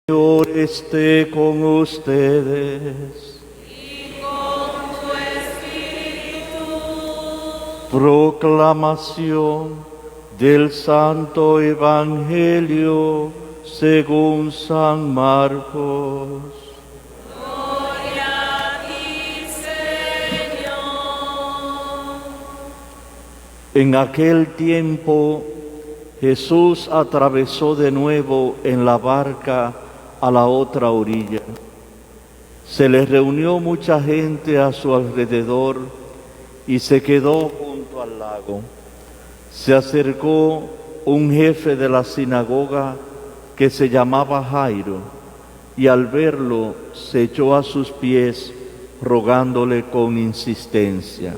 Señor esté con ustedes. Y con tu espíritu. Proclamación del Santo Evangelio según San Marcos. Gloria a ti, Señor. En aquel tiempo Jesús atravesó de nuevo en la barca a la otra orilla. Se le reunió mucha gente a su alrededor y se quedó junto al lago. Se acercó un jefe de la sinagoga que se llamaba Jairo, y al verlo se echó a sus pies rogándole con insistencia: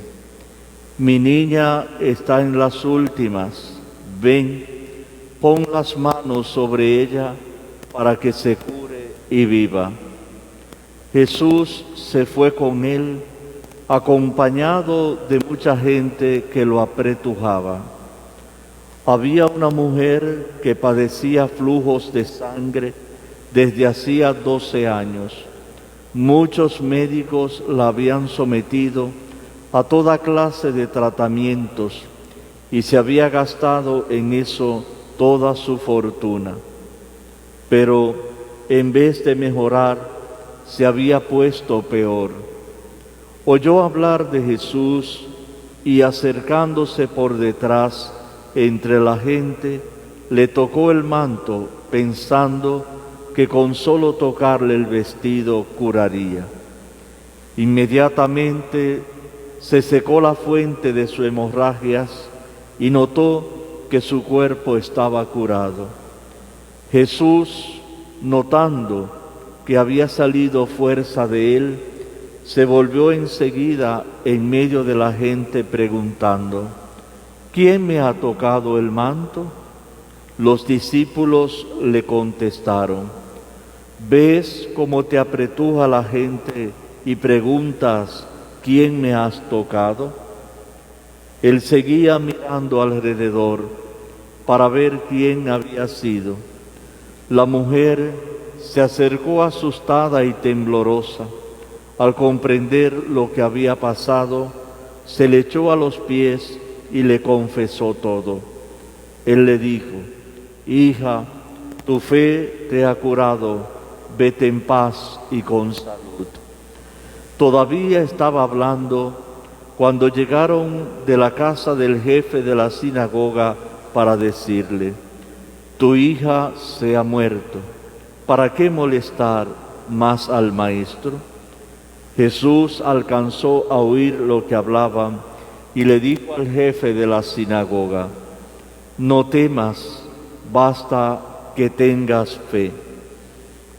mi niña está en las últimas, ven, pon las manos sobre ella para que se cure y viva. Jesús se fue con él, acompañado de mucha gente que lo apretujaba. Había una mujer que padecía flujos de sangre desde hacía 12 años. Muchos médicos la habían sometido a toda clase de tratamientos y se había gastado en eso toda su fortuna. Pero en vez de mejorar, se había puesto peor. Oyó hablar de Jesús y acercándose por detrás entre la gente, le tocó el manto pensando que con solo tocarle el vestido curaría. Inmediatamente se secó la fuente de sus hemorragias y notó que su cuerpo estaba curado. Jesús, notando que había salido fuerza de él, se volvió enseguida en medio de la gente preguntando: ¿quién me ha tocado el manto? Los discípulos le contestaron: ¿ves cómo te apretuja la gente y preguntas ¿quién me has tocado? Él seguía mirando alrededor para ver quién había sido. La mujer se acercó asustada y temblorosa. Al comprender lo que había pasado, se le echó a los pies y le confesó todo. Él le dijo: hija, tu fe te ha curado, vete en paz y con salud. Todavía estaba hablando cuando llegaron de la casa del jefe de la sinagoga para decirle: tu hija se ha muerto, ¿para qué molestar más al maestro? Jesús alcanzó a oír lo que hablaban y le dijo al jefe de la sinagoga: no temas, basta que tengas fe.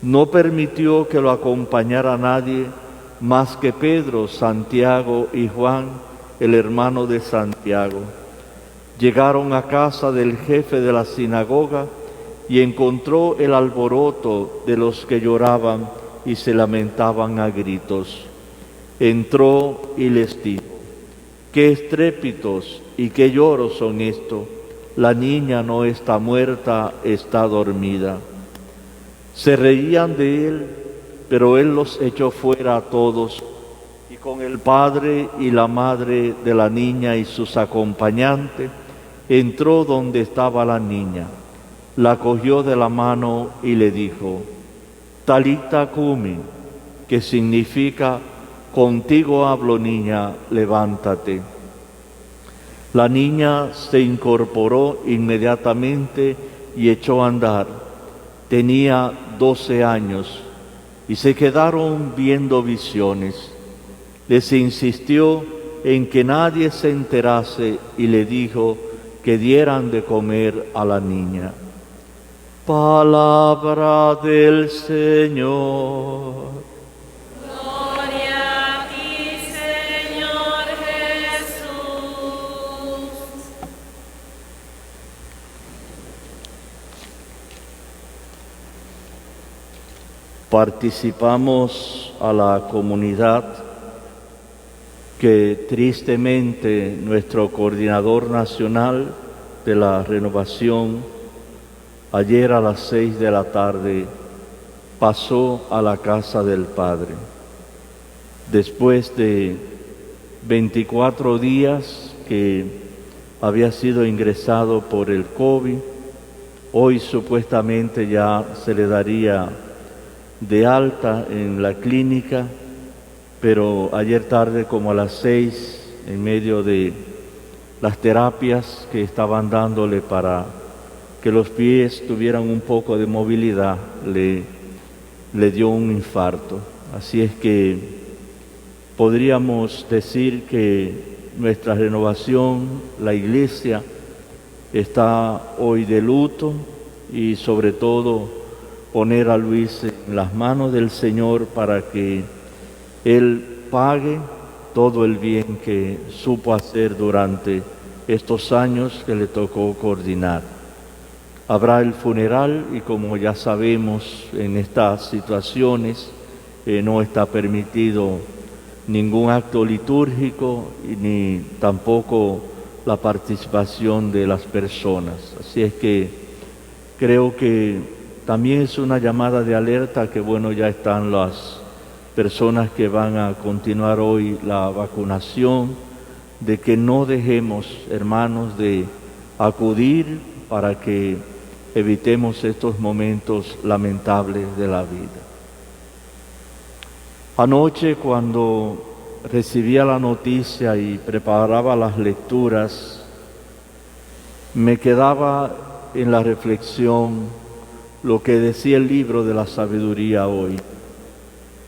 No permitió que lo acompañara nadie más que Pedro, Santiago y Juan, el hermano de Santiago. Llegaron a casa del jefe de la sinagoga y encontró el alboroto de los que lloraban y se lamentaban a gritos. Entró y les dijo: ¿qué estrépitos y qué lloros son estos? La niña no está muerta, está dormida. Se reían de él, pero él los echó fuera a todos, y con el padre y la madre de la niña y sus acompañantes entró donde estaba la niña, la cogió de la mano y le dijo: Talita cumi, que significa contigo hablo niña, levántate. La niña se incorporó inmediatamente y echó a andar. Tenía 12 años y se quedaron viendo visiones. Les insistió en que nadie se enterase y le dijo que dieran de comer a la niña. Palabra del Señor. Gloria a ti, Señor Jesús. Participamos a la comunidad que tristemente nuestro coordinador nacional de la renovación ayer a las 6 de la tarde pasó a la casa del Padre. Después de 24 días que había sido ingresado por el COVID, hoy supuestamente ya se le daría de alta en la clínica, pero ayer tarde como a las 6, en medio de las terapias que estaban dándole para que los pies tuvieran un poco de movilidad, le dio un infarto. Así es que podríamos decir que nuestra renovación, la Iglesia, está hoy de luto, y sobre todo poner a Luis en las manos del Señor para que Él pague todo el bien que supo hacer durante estos años que le tocó coordinar. Habrá el funeral y, como ya sabemos, en estas situaciones no está permitido ningún acto litúrgico ni tampoco la participación de las personas. Así es que creo que también es una llamada de alerta que, bueno, ya están las personas que van a continuar hoy la vacunación, de que no dejemos, hermanos, de acudir para que evitemos estos momentos lamentables de la vida. Anoche, cuando recibía la noticia y preparaba las lecturas, me quedaba en la reflexión lo que decía el libro de la sabiduría hoy,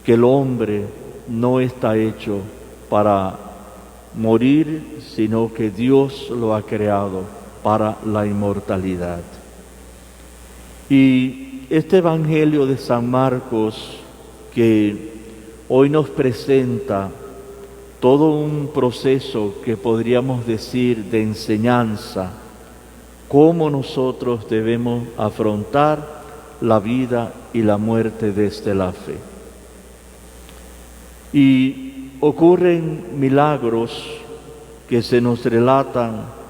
que el hombre no está hecho para morir, sino que Dios lo ha creado para la inmortalidad. Y este Evangelio de San Marcos, que hoy nos presenta todo un proceso que podríamos decir de enseñanza, cómo nosotros debemos afrontar la vida y la muerte desde la fe. Y ocurren milagros que se nos relatan,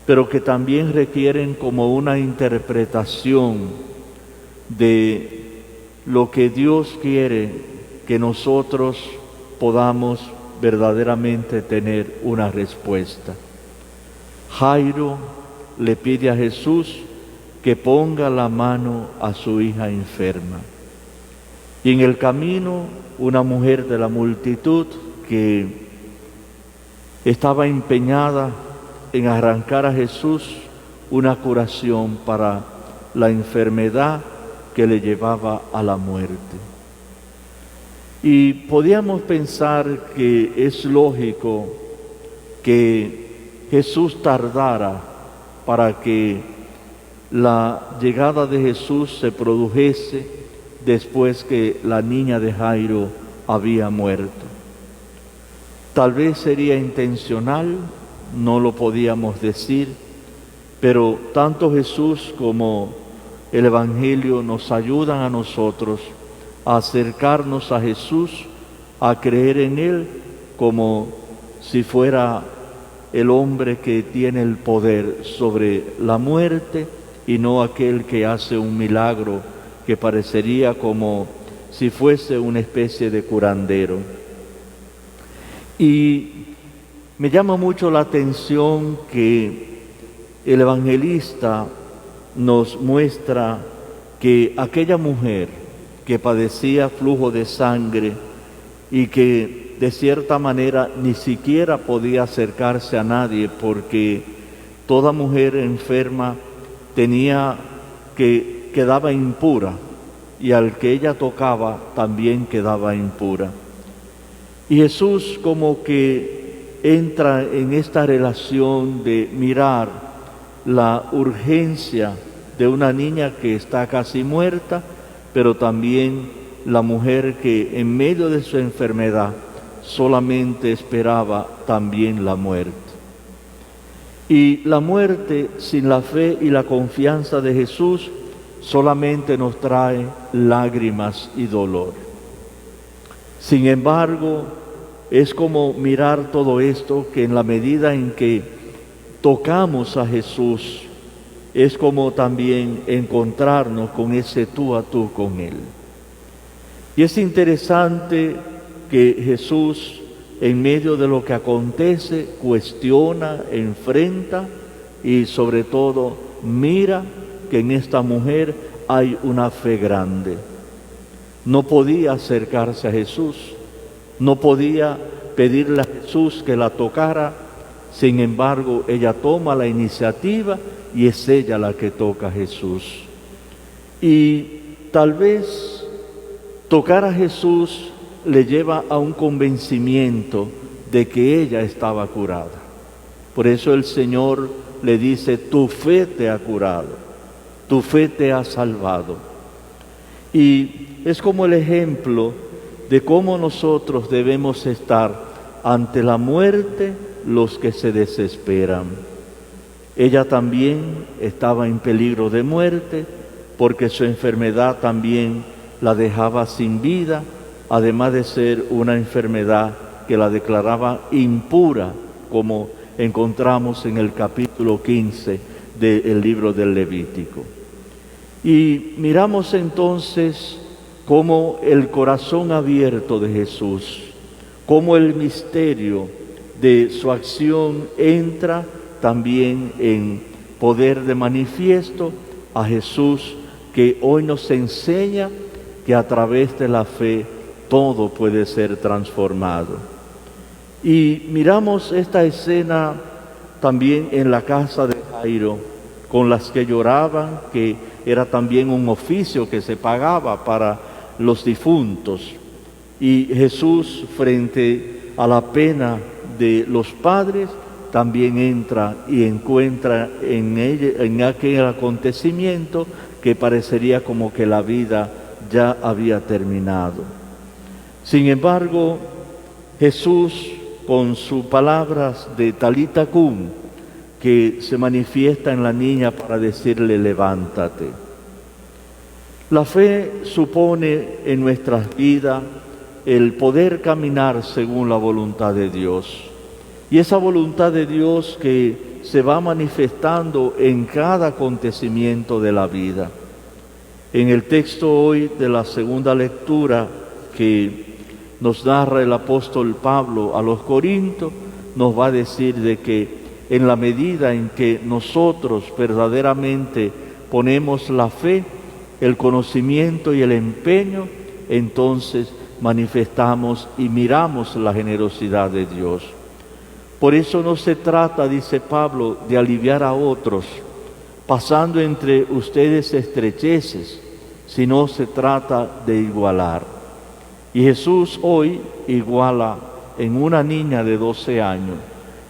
pero que también requieren como una interpretación de lo que Dios quiere que nosotros podamos verdaderamente tener una respuesta. Jairo le pide a Jesús que ponga la mano a su hija enferma. Y en el camino, una mujer de la multitud que estaba empeñada en arrancar a Jesús una curación para la enfermedad que le llevaba a la muerte. Y podíamos pensar que es lógico que Jesús tardara para que la llegada de Jesús se produjese después que la niña de Jairo había muerto. Tal vez sería intencional, no lo podíamos decir, pero tanto Jesús como el Evangelio nos ayudan a nosotros a acercarnos a Jesús, a creer en Él como si fuera el hombre que tiene el poder sobre la muerte y no aquel que hace un milagro que parecería como si fuese una especie de curandero. Y me llama mucho la atención que el evangelista nos muestra que aquella mujer que padecía flujo de sangre y que de cierta manera ni siquiera podía acercarse a nadie, porque toda mujer enferma quedaba impura, y al que ella tocaba también quedaba impura. Y Jesús como que entra en esta relación de mirar la urgencia de una niña que está casi muerta, pero también la mujer que en medio de su enfermedad solamente esperaba también la muerte. Y la muerte sin la fe y la confianza de Jesús solamente nos trae lágrimas y dolor. Sin embargo, es como mirar todo esto, que en la medida en que tocamos a Jesús, es como también encontrarnos con ese tú a tú con Él. Y es interesante que Jesús, en medio de lo que acontece, cuestiona, enfrenta y sobre todo mira que en esta mujer hay una fe grande. No podía acercarse a Jesús, no podía pedirle a Jesús que la tocara. Sin embargo, ella toma la iniciativa y es ella la que toca a Jesús. Y tal vez tocar a Jesús le lleva a un convencimiento de que ella estaba curada. Por eso el Señor le dice: tu fe te ha curado, tu fe te ha salvado. Y es como el ejemplo de cómo nosotros debemos estar ante la muerte los que se desesperan. Ella también estaba en peligro de muerte porque su enfermedad también la dejaba sin vida, además de ser una enfermedad que la declaraba impura, como encontramos en el capítulo 15 del libro del Levítico. Y miramos entonces cómo el corazón abierto de Jesús, cómo el misterio de su acción entra también en poder de manifiesto a Jesús, que hoy nos enseña que a través de la fe todo puede ser transformado. Y miramos esta escena también en la casa de Jairo, con las que lloraban, que era también un oficio que se pagaba para los difuntos. Y Jesús, frente a la pena de los padres, también entra y encuentra en aquel acontecimiento que parecería como que la vida ya había terminado. Sin embargo, Jesús, con sus palabras de Talita Cum, que se manifiesta en la niña para decirle: levántate. La fe supone en nuestras vidas el poder caminar según la voluntad de Dios. Y esa voluntad de Dios que se va manifestando en cada acontecimiento de la vida. En el texto hoy de la segunda lectura que nos narra el apóstol Pablo a los Corintios, nos va a decir de que en la medida en que nosotros verdaderamente ponemos la fe, el conocimiento y el empeño, entonces manifestamos y miramos la generosidad de Dios. Por eso no se trata, dice Pablo, de aliviar a otros, pasando entre ustedes estrecheces, sino se trata de igualar. Y Jesús hoy iguala en una niña de 12 años,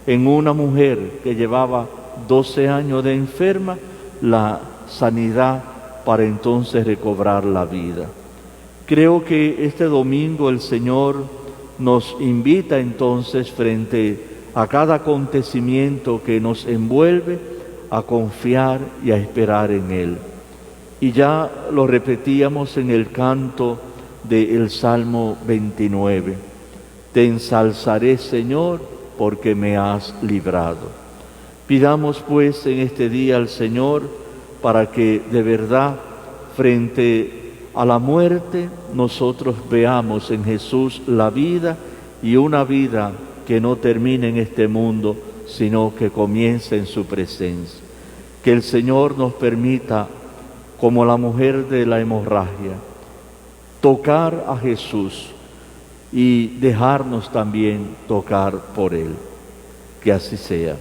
en una mujer que llevaba 12 años de enferma, la sanidad para entonces recobrar la vida. Creo que este domingo el Señor nos invita entonces frente a cada acontecimiento que nos envuelve a confiar y a esperar en Él. Y ya lo repetíamos en el canto del Salmo 29. Te ensalzaré, Señor, porque me has librado. Pidamos pues en este día al Señor para que de verdad frente a la muerte nosotros veamos en Jesús la vida, y una vida que no termine en este mundo, sino que comience en su presencia. Que el Señor nos permita, como la mujer de la hemorragia, tocar a Jesús y dejarnos también tocar por Él. Que así sea.